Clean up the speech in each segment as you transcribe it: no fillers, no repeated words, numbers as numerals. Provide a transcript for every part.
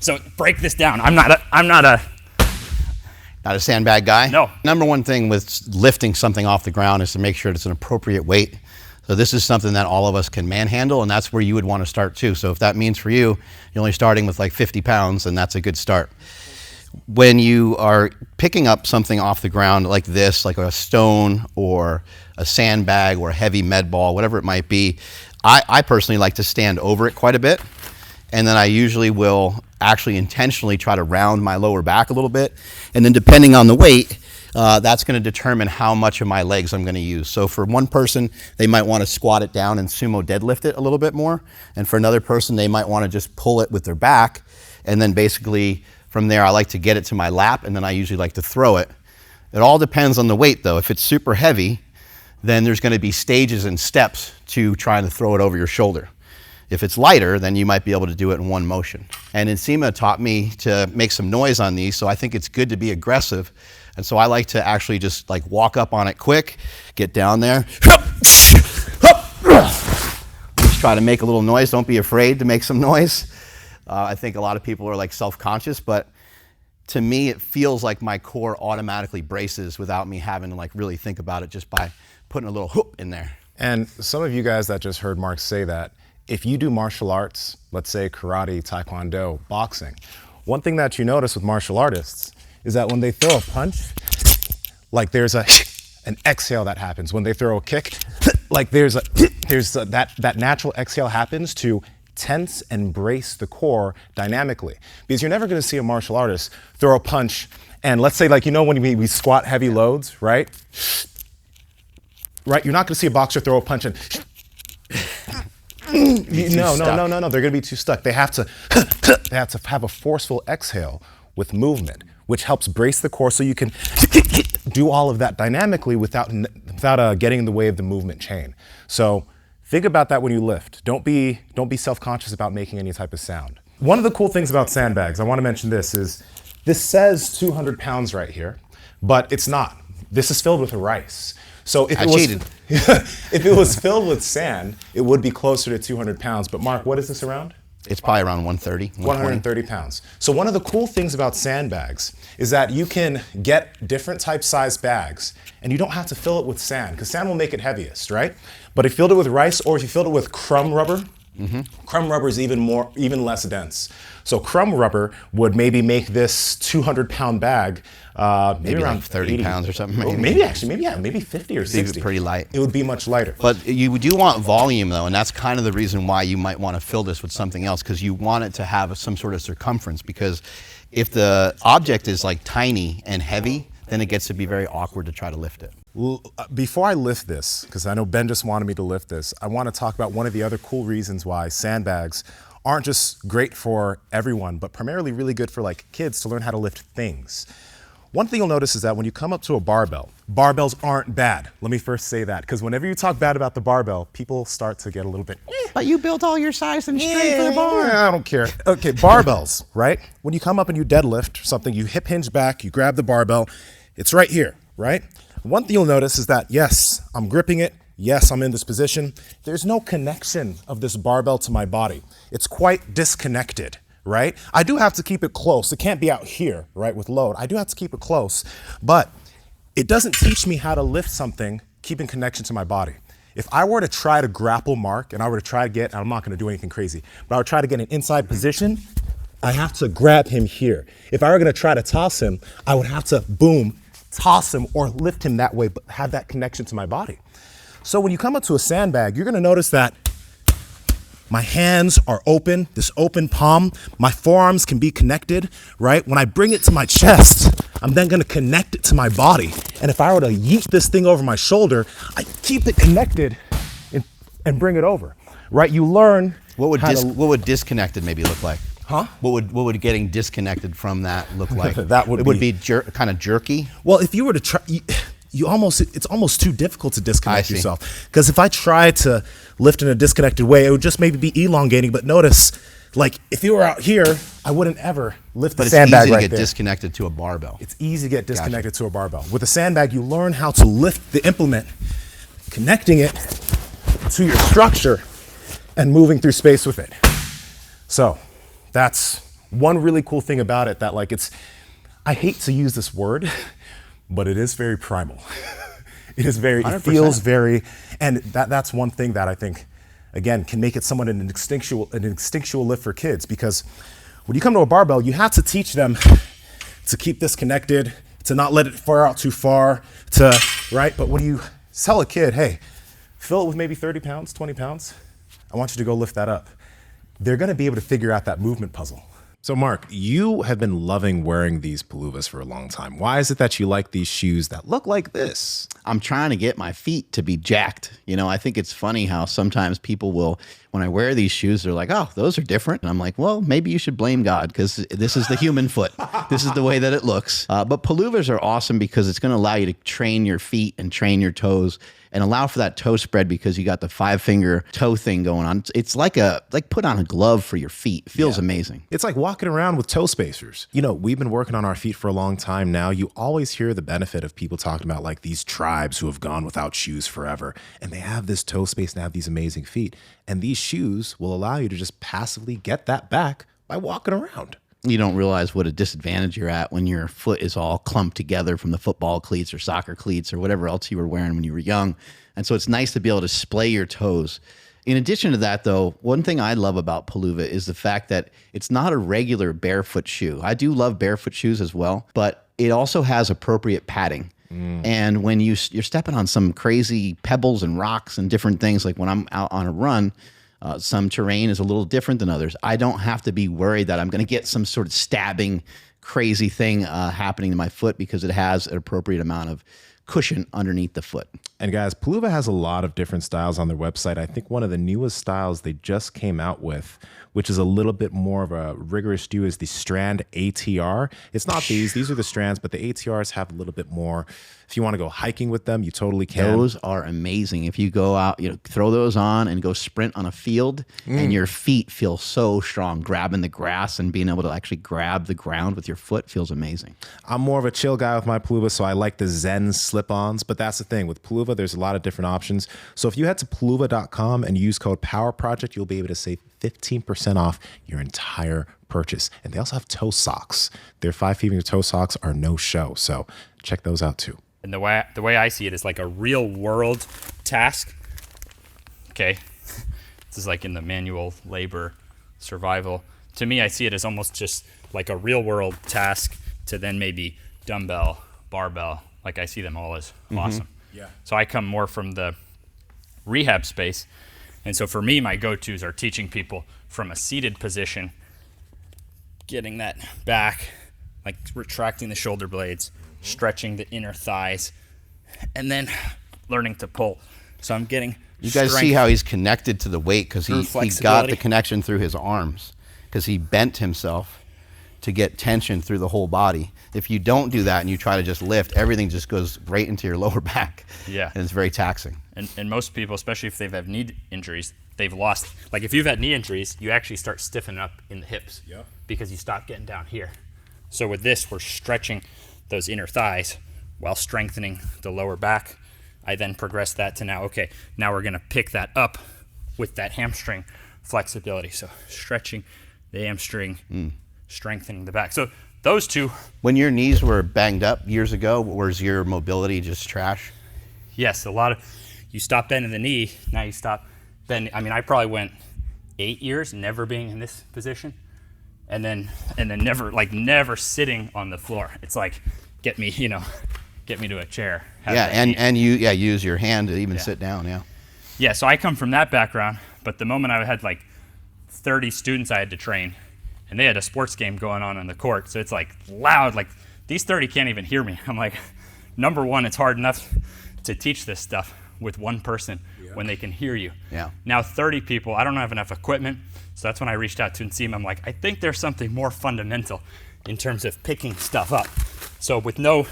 So break this down. I'm not a sandbag guy? No. Number one thing with lifting something off the ground is to make sure it's an appropriate weight. So this is something that all of us can manhandle, and that's where you would want to start too. So if that means for you, you're only starting with like 50 pounds, then that's a good start. When you are picking up something off the ground like this, like a stone or a sandbag or a heavy med ball, whatever it might be, I personally like to stand over it quite a bit. And then I usually will actually intentionally try to round my lower back a little bit. And then depending on the weight, that's going to determine how much of my legs I'm going to use. So for one person, they might want to squat it down and sumo deadlift it a little bit more. And for another person, they might want to just pull it with their back. And then basically from there, I like to get it to my lap, and then I usually like to throw it. It all depends on the weight though. If it's super heavy, then there's going to be stages and steps to trying to throw it over your shoulder. If it's lighter, then you might be able to do it in one motion. And Nsima taught me to make some noise on these, so I think it's good to be aggressive. And so I like to actually just like walk up on it quick, get down there. Just try to make a little noise. Don't be afraid to make some noise. I think a lot of people are like self-conscious, but to me, it feels like my core automatically braces without me having to like really think about it, just by putting a little whoop in there. And some of you guys that just heard Mark say that, if you do martial arts, let's say karate, taekwondo, boxing, one thing that you notice with martial artists is that when they throw a punch, like there's an exhale that happens. When they throw a kick, like that natural exhale happens to tense and brace the core dynamically. Because you're never gonna see a martial artist throw a punch and let's say, like, you know, when we squat heavy loads, right? Right, you're not gonna see a boxer throw a punch and no, they're gonna be too stuck. They have to have a forceful exhale with movement, which helps brace the core so you can do all of that dynamically without getting in the way of the movement chain. So think about that when you lift. Don't be self-conscious about making any type of sound. One of the cool things about sandbags, I wanna mention this, is this says 200 pounds right here, but it's not. This is filled with rice. So if it was filled with sand, it would be closer to 200 pounds. But Mark, what is this around? It's probably around 130, 130 pounds. So one of the cool things about sandbags is that you can get different type size bags and you don't have to fill it with sand, because sand will make it heaviest, right? But if you filled it with rice, or if you filled it with crumb rubber, crumb rubber is even less dense. So crumb rubber would maybe make this 200-pound bag maybe around like 30 80 pounds or something. Maybe 50 or 60. Pretty light. It would be much lighter. But you do want volume though, and that's kind of the reason why you might want to fill this with something else, because you want it to have some sort of circumference. Because if the object is like tiny and heavy, then it gets to be very awkward to try to lift it. Before I lift this, because I know Ben just wanted me to lift this, I want to talk about one of the other cool reasons why sandbags aren't just great for everyone, but primarily really good for like kids to learn how to lift things. One thing you'll notice is that when you come up to a barbell, barbells aren't bad. Let me first say that, because whenever you talk bad about the barbell, people start to get a little bit, But you built all your size and strength for the bar. I don't care. Okay, barbells, right? When you come up and you deadlift something, you hip hinge back, you grab the barbell, it's right here, right? One thing you'll notice is that, yes, I'm gripping it. Yes, I'm in this position. There's no connection of this barbell to my body. It's quite disconnected, right? I do have to keep it close. It can't be out here, right, with load. I do have to keep it close, but it doesn't teach me how to lift something keeping connection to my body. If I were to try to grapple Mark and I were to try to get, I'm not gonna do anything crazy, but I would try to get an inside position, I have to grab him here. If I were gonna try to toss him, I would have to, boom, toss him or lift him that way, but have that connection to my body. So when you come up to a sandbag, you're gonna notice that my hands are open, this open palm, my forearms can be connected, right? When I bring it to my chest, I'm then gonna connect it to my body. And if I were to yeet this thing over my shoulder, I keep it connected and bring it over, right? You learn what would disconnected maybe look like? Huh? What would getting disconnected from that look like? That would be kind of jerky. Well, if you were to try, it's almost too difficult to disconnect yourself. Because if I try to lift in a disconnected way, it would just maybe be elongating. But notice, like if you were out here, I wouldn't ever lift the sandbag right there. But it's easy to get disconnected to a barbell. It's easy to get disconnected to a barbell. With a sandbag, you learn how to lift the implement, connecting it to your structure and moving through space with it. So that's one really cool thing about it that like I hate to use this word, but it is very primal. It feels very, and that's one thing that I think, again, can make it somewhat an instinctual lift for kids, because when you come to a barbell, you have to teach them to keep this connected, to not let it far out too far, right? But when you tell a kid, hey, fill it with maybe 30 pounds, 20 pounds, I want you to go lift that up, they're gonna be able to figure out that movement puzzle. So Mark, you have been loving wearing these Paluvas for a long time. Why is it that you like these shoes that look like this? I'm trying to get my feet to be jacked. You know, I think it's funny how sometimes people will, when I wear these shoes, they're like, oh, those are different. And I'm like, well, maybe you should blame God, because this is the human foot. This is the way that it looks. But Paluvas are awesome because it's going to allow you to train your feet and train your toes and allow for that toe spread, because you got the 5-finger toe thing going on. It's like put on a glove for your feet. It feels amazing. It's like walking around with toe spacers. You know, we've been working on our feet for a long time now. You always hear the benefit of people talking about like these tribes who have gone without shoes forever, and they have this toe space and have these amazing feet. And these shoes will allow you to just passively get that back by walking around. You don't realize what a disadvantage you're at when your foot is all clumped together from the football cleats or soccer cleats or whatever else you were wearing when you were young. And so it's nice to be able to splay your toes. In addition to that, though, one thing I love about Paluva is the fact that it's not a regular barefoot shoe. I do love barefoot shoes as well, but it also has appropriate padding. And when you're stepping on some crazy pebbles and rocks and different things, like when I'm out on a run, some terrain is a little different than others. I don't have to be worried that I'm going to get some sort of stabbing, crazy thing happening to my foot, because it has an appropriate amount of cushion underneath the foot. And guys, Paluva has a lot of different styles on their website. I think one of the newest styles they just came out with, which is a little bit more of a rigorous shoe, is the Strand ATR. It's not these are the Strands, but the ATRs have a little bit more. If you want to go hiking with them, you totally can. Those are amazing. If you go out, throw those on and go sprint on a field, and your feet feel so strong, grabbing the grass and being able to actually grab the ground with your foot feels amazing. I'm more of a chill guy with my Paluva, so I like the Zen slip-ons, but that's the thing. With Paluva, there's a lot of different options. So if you head to paluva.com and use code POWERPROJECT, you'll be able to save 15% off your entire purchase. And they also have toe socks. Their 5-finger toe socks are no show, so check those out too. And the way I see it is like a real world task. Okay, this is like in the manual labor survival. To me, I see it as almost just like a real world task to then maybe dumbbell, barbell. Like I see them all as awesome. Yeah. So I come more from the rehab space. And so for me, my go-tos are teaching people from a seated position, getting that back, like retracting the shoulder blades, stretching the inner thighs, and then learning to pull. So I'm getting You guys see how he's connected to the weight, because he got the connection through his arms, because he bent himself to get tension through the whole body. If you don't do that and you try to just lift, everything just goes right into your lower back. Yeah. And it's very taxing. And most people, especially if they've had knee injuries, they've lost. Like if you've had knee injuries, you actually start stiffening up in the hips because you stop getting down here. So with this, we're stretching those inner thighs while strengthening the lower back. I then progress that to now we're gonna pick that up with that hamstring flexibility. So stretching the hamstring, strengthening the back. So those two. When your knees were banged up years ago, was your mobility just trash? Yes, you stop bending the knee, now you stop bending. I mean, I probably went 8 years never being in this position, and then never sitting on the floor. It's like, get me to a chair. And use your hand to even sit down, Yeah, so I come from that background, but the moment I had like 30 students I had to train, and they had a sports game going on the court, so it's like loud, like these 30 can't even hear me. I'm like, number one, it's hard enough to teach this stuff with one person when they can hear you. Yeah. Now 30 people, I don't have enough equipment, so that's when I reached out to Nsima. I'm like, I think there's something more fundamental in terms of picking stuff up. So with no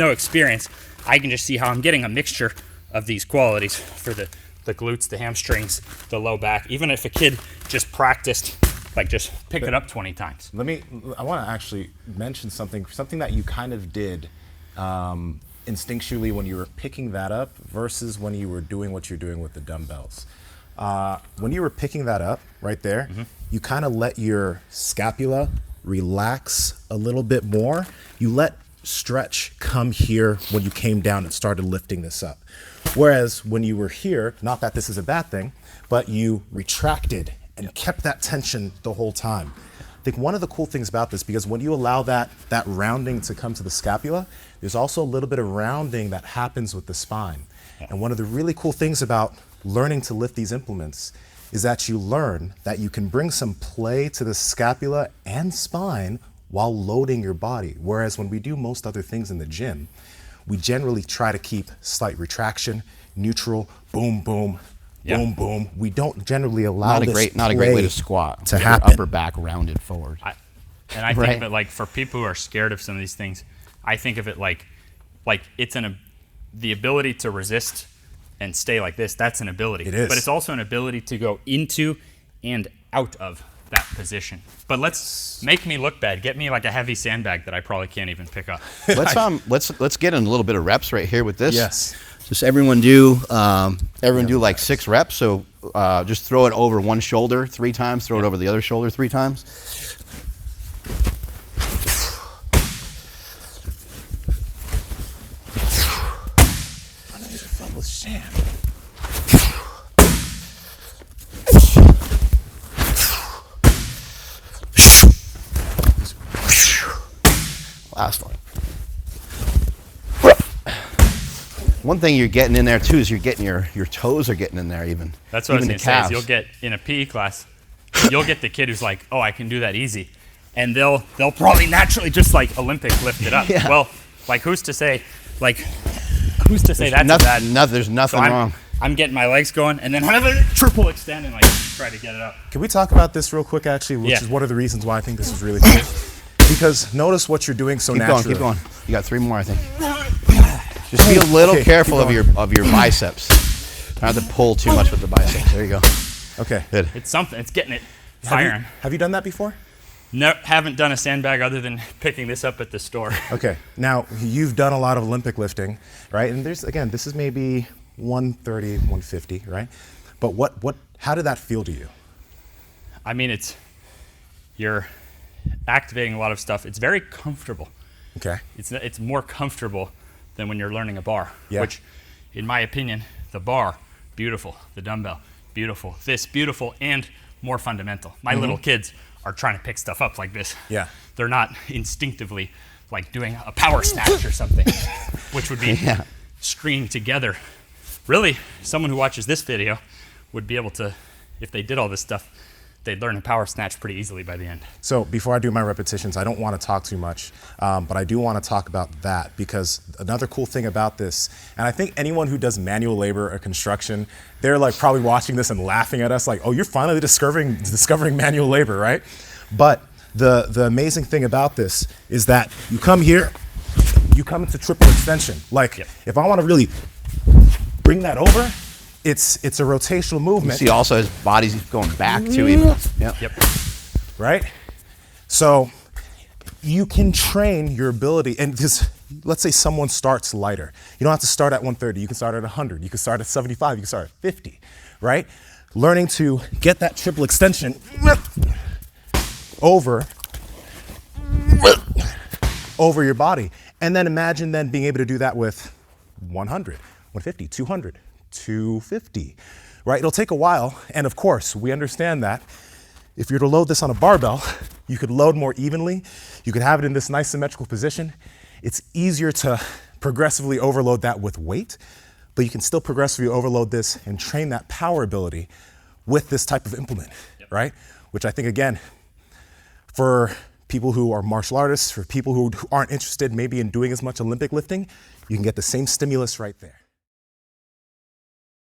experience, I can just see how I'm getting a mixture of these qualities for the glutes, the hamstrings, the low back. Even if a kid just practiced, like just pick it up 20 times. I want to actually mention something that you kind of did instinctually when you were picking that up versus when you were doing what you're doing with the dumbbells. When you were picking that up right there, you kind of let your scapula relax a little bit more. You let stretch come here when you came down and started lifting this up. Whereas when you were here, not that this is a bad thing, but you retracted and kept that tension the whole time. I think one of the cool things about this, because when you allow that rounding to come to the scapula, there's also a little bit of rounding that happens with the spine. And one of the really cool things about learning to lift these implements is that you learn that you can bring some play to the scapula and spine while loading your body. Whereas when we do most other things in the gym, we generally try to keep slight retraction, neutral, boom, boom, boom, boom. We don't generally allow not a great way to squat. To Get happen. Your upper back rounded forward. I think of it like, for people who are scared of some of these things, I think of it like it's the ability to resist and stay like this. That's an ability. It is. But it's also an ability to go into and out of that position. But let's make me look bad. Get me like a heavy sandbag that I probably can't even pick up. Let's get in a little bit of reps right here with this. Yes. Just everyone do like 6 reps. So just throw it over one shoulder 3 times. Throw it over the other shoulder 3 times. Last one. One thing you're getting in there too is you're getting your toes are getting in there even. That's what even I was going to say. Is you'll get in a PE class, you'll get the kid who's like, "Oh, I can do that easy," and they'll probably naturally just like Olympic lift it up. Yeah. Well, like who's to say that's bad? There's nothing wrong. I'm getting my legs going, and then have a triple extend and like try to get it up. Can we talk about this real quick, actually, which is one of the reasons why I think this is really cool. Because notice what you're doing so naturally. Keep going. You got 3 more, I think. Just be a little careful of your biceps. Not to pull too much with the biceps. There you go. Okay. Good. It's something. It's getting it firing. Have you done that before? No, haven't done a sandbag other than picking this up at the store. Okay. Now, you've done a lot of Olympic lifting, right? And this is maybe 130, 150, right? But how did that feel to you? I mean, you're activating a lot of stuff. It's very comfortable. Okay. It's more comfortable than when you're learning a bar, Yeah. which, in my opinion, the bar, beautiful. The dumbbell, beautiful. This, beautiful, and more fundamental. My little kids are trying to pick stuff up like this. Yeah. They're not instinctively like doing a power snatch or something, which would be stringing together. Really, someone who watches this video would be able to, if they did all this stuff, they'd learn a power snatch pretty easily by the end. So before I do my repetitions, I don't want to talk too much, but I do want to talk about that, because another cool thing about this, and I think anyone who does manual labor or construction, they're like probably watching this and laughing at us like, oh, you're finally discovering manual labor, right? But the amazing thing about this is that you come here, you come into triple extension. Like if I want to really bring that over, it's a rotational movement. You see also his body's going back too even. Yep. Right? So you can train your ability, and because let's say someone starts lighter. You don't have to start at 130, you can start at 100, you can start at 75, you can start at 50, right? Learning to get that triple extension over your body. And then imagine then being able to do that with 100, 150, 200, 250, right? It'll take a while, and of course, we understand that if you're to load this on a barbell, you could load more evenly, you could have it in this nice symmetrical position. It's easier to progressively overload that with weight, but you can still progressively overload this and train that power ability with this type of implement, right? Which I think, again, for people who are martial artists, for people who aren't interested maybe in doing as much Olympic lifting, you can get the same stimulus right there.